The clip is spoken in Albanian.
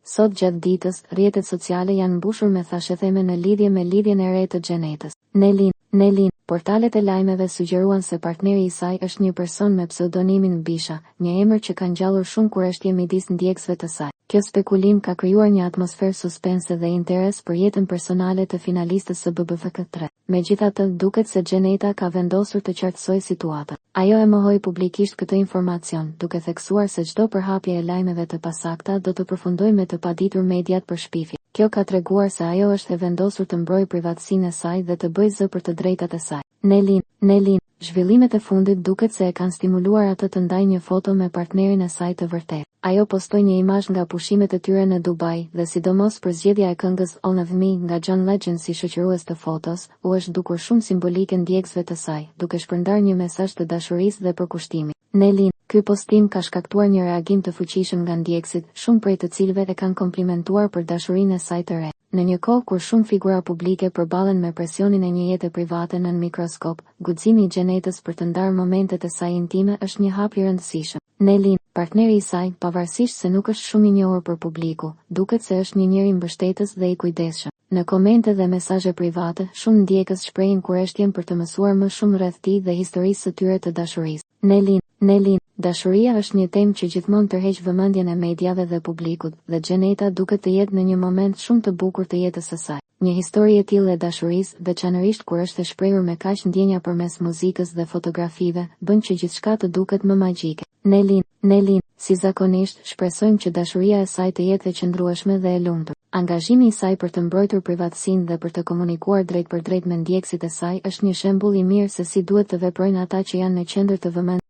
Sot gjatë ditës, rrjetet sociale janë mbushur me thashëtheme në lidhje me lidhjen e re të Xhenetës. Nelin, portalet e lajmeve sugjeruan se partneri i saj është një person me pseudonimin Bisha, një emër që ka ngjallur shumë kurreshtje midis ndjekësve të saj. Kjo spekulim ka krijuar një atmosferë suspense dhe interes për jetën personale të finalistës së BBFK3. Megjithatë, duket se Xheneta ka vendosur të qartësojë situatën. Ajo e mohoi publikisht këtë informacion, duke theksuar se çdo përhapje e lajmeve të pasakta do të përfundojë me të paditur mediat për shpifje. Kjo ka treguar se ajo është e vendosur të mbrojë privatësinë e saj dhe të bëjë zë për të drejtat e saj. Nelin, zhvillimet e fundit duket se e kanë stimuluar atë të ndajë një foto me partnerin e saj të vërtetë. Ajo postoi një imazh nga pushimet e tyre në Dubai dhe sidomos për zgjedhja e këngës All of Me nga John Legend si shoqërues të fotos, u është dukur shumë simbolike ndjekësve të saj, duke shpërndarë një mesazh të dashurisë dhe përkushtimit. Nelin, ky postim ka shkaktuar një reagim të fuqishëm nga ndjekësit, shumë prej të cilëve e kanë komplimentuar për dashurinë e saj të re. Në një kohë kur shumë figura publike përballen me presionin e një jete private nën mikroskop, guximi i Xhenetës për të ndarë momentet e saj intime është një hap i rëndësishëm. Nelin, partneri i saj, pavarësisht se nuk është shumë i njohur për publiku, duket se është një njeri mbështetës dhe i kujdesshëm. Në komente dhe mesazhe private, shumë ndjekës shprehin kurreshtjen për të mësuar më shumë rreth tij dhe historisë së tyre të dashurisë. Nelin, dashuria është një temë që gjithmonë tërheq vëmendjen e mediave dhe publikut, dhe Xheneta duket të jetë në një moment shumë të bukur të jetës së saj. Një histori e tillë e dashurisë, veçanërisht kur është e shprehur me kaq ndjenja përmes muzikës dhe fotografive, bën që gjithçka të duket më magjike. Nelin, si zakonisht, shpresojmë që dashuria e saj të jetë e qëndrueshme dhe e lumtur. Angazhimi i saj për të mbrojtur privatësinë dhe për të komunikuar drejt për drejt me ndjekësit e saj është një shembull i mirë se si duhet të veprojnë ata që janë në qendër të vëmendjes